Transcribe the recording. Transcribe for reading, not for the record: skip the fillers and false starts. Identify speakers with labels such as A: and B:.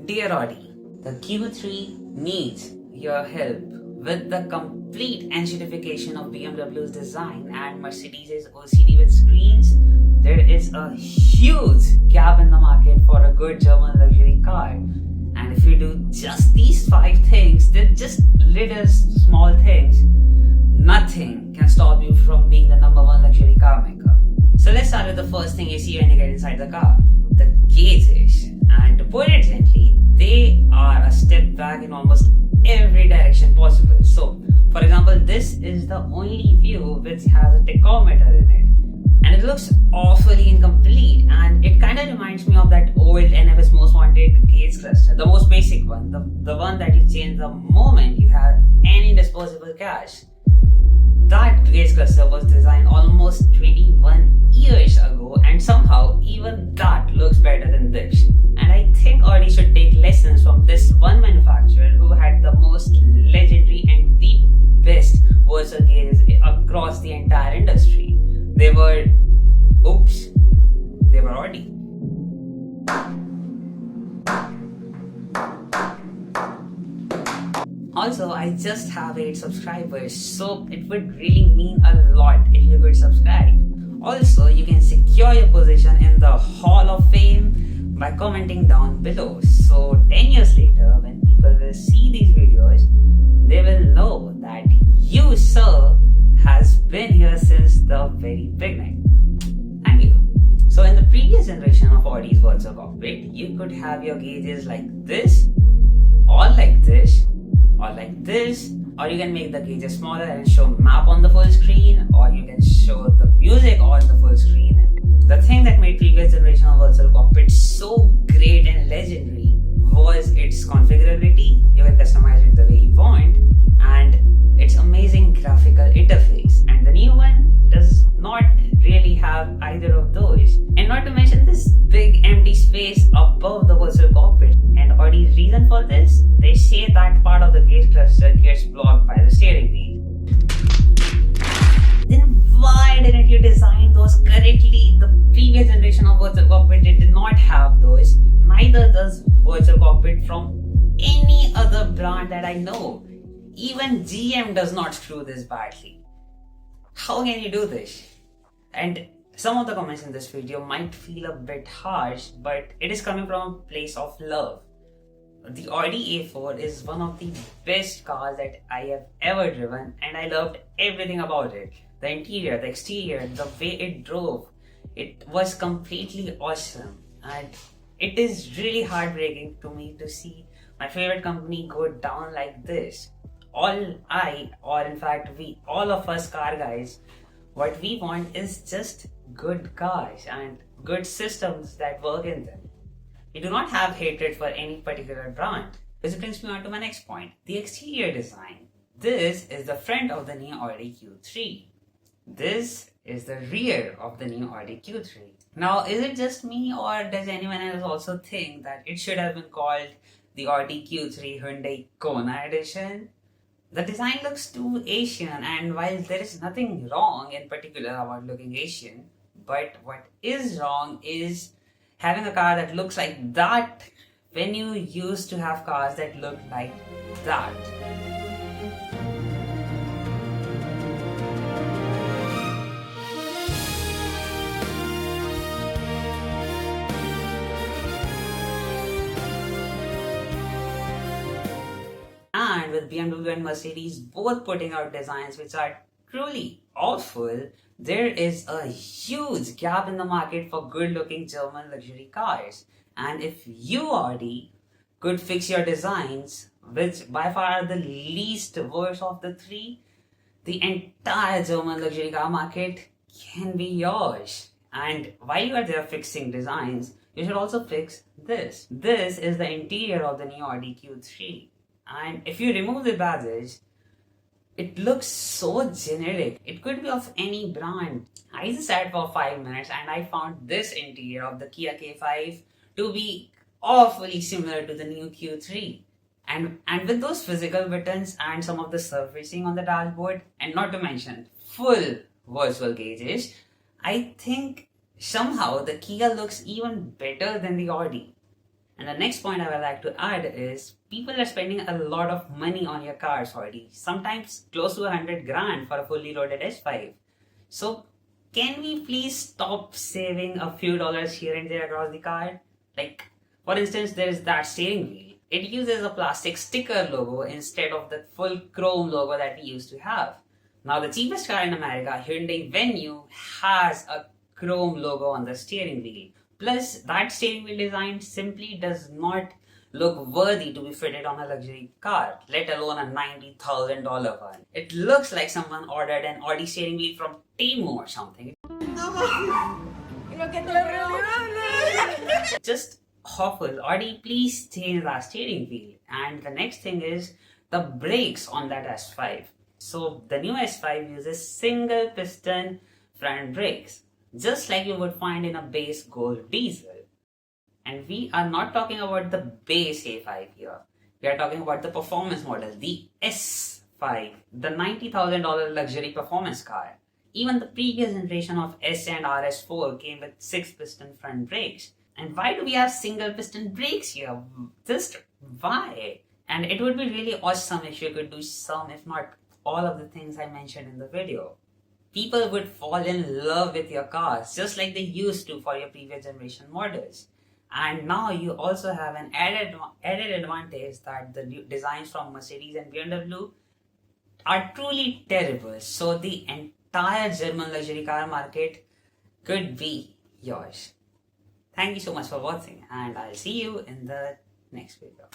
A: Dear Audi, the Q3 needs your help with the complete engineering of BMW's design and Mercedes' OCD with screens. There is a huge gap in the market for a good German luxury car. And if you do just these 5 things, they're just little small things, nothing can stop you from being the #1 luxury car maker. So let's start with the first thing you see when you get inside the car, the gauges. And to put it gently, they are a step back in almost every direction possible. So, for example, this is the only view which has a tachometer in it. And it looks awfully incomplete, and it kind of reminds me of that old NFS most wanted gauge cluster, the most basic one, the one that you change the moment you have any disposable cash. That gauge cluster was designed almost 21 years ago, and somehow even that looks better than this. And I think Audi should take lessons from this one manufacturer who had the most legendary and the best virtual gauges across the entire industry. They were Audi. Also, I just have 8 subscribers, so it would really mean a lot if you could subscribe. Also, you can secure your position in the Hall of Fame by commenting down below. So 10 years later, when people will see these videos, they will know that you, sir, has been here since the very beginning. Thank you. So in the previous generation of Audi's virtual cockpit, you could have your gauges like this, or like this, or like this, or you can make the gauges smaller and show map on the full screen, or you can show the music on the full screen. The thing that made previous generation of virtual cockpit so great and legendary was its configurability. You can customize it the way you want, and its amazing graphical interface. And the new one does not really have either of those. And not to mention this big empty space above the virtual cockpit. And Audi's reason for this, they say that part of the gauge cluster gets blocked by the steering wheel. Then why didn't you design those correctly? The previous generation of virtual cockpit did not have those. Neither does virtual cockpit from any other brand that I know. Even GM does not screw this badly. How can you do this? And some of the comments in this video might feel a bit harsh, but it is coming from a place of love. The Audi A4 is one of the best cars that I have ever driven, and I loved everything about it. The interior, the exterior, the way it drove, it was completely awesome. And it is really heartbreaking to me to see my favorite company go down like this. All of us car guys, what we want is just good cars and good systems that work in them. We do not have hatred for any particular brand. Which brings me on to my next point, the exterior design. This is the front of the new Audi Q3. This is the rear of the new Audi Q3. Now, is it just me, or does anyone else also think that it should have been called the Audi Q3 Hyundai Kona edition? The design looks too Asian, and while there is nothing wrong in particular about looking Asian, but what is wrong is having a car that looks like that when you used to have cars that look like that. And with BMW and Mercedes both putting out designs which are truly awful, there is a huge gap in the market for good-looking German luxury cars. And if you, Audi, could fix your designs, which by far are the least worst of the 3, the entire German luxury car market can be yours. And while you are there fixing designs, you should also fix this. This is the interior of the new Audi Q3. And if you remove the badges, it looks so generic. It could be of any brand. I just sat for 5 minutes and I found this interior of the Kia K5 to be awfully similar to the new Q3. And with those physical buttons and some of the surfacing on the dashboard, and not to mention full virtual gauges, I think somehow the Kia looks even better than the Audi. And the next point I would like to add is people are spending a lot of money on your cars already, sometimes close to 100 grand for a fully loaded S5. So can we please stop saving a few dollars here and there across the car? Like, for instance, there is that steering wheel. It uses a plastic sticker logo instead of the full chrome logo that we used to have. Now the cheapest car in America, Hyundai Venue, has a chrome logo on the steering wheel. Plus, that steering wheel design simply does not look worthy to be fitted on a luxury car, let alone a $90,000 one. It looks like someone ordered an Audi steering wheel from Temu or something. Just awful. Audi, please change that steering wheel. And the next thing is the brakes on that S5. So the new S5 uses single piston front brakes, just like you would find in a base gold diesel. And we are not talking about the base A5 here. We are talking about the performance model, the S5, the $90,000 luxury performance car. Even the previous generation of S and RS4 came with 6-piston front brakes. And why do we have single piston brakes here? Just why? And it would be really awesome if you could do some, if not all of the things I mentioned in the video. People would fall in love with your cars just like they used to for your previous generation models. And now you also have an added advantage that the new designs from Mercedes and BMW are truly terrible. So the entire German luxury car market could be yours. Thank you so much for watching, and I'll see you in the next video.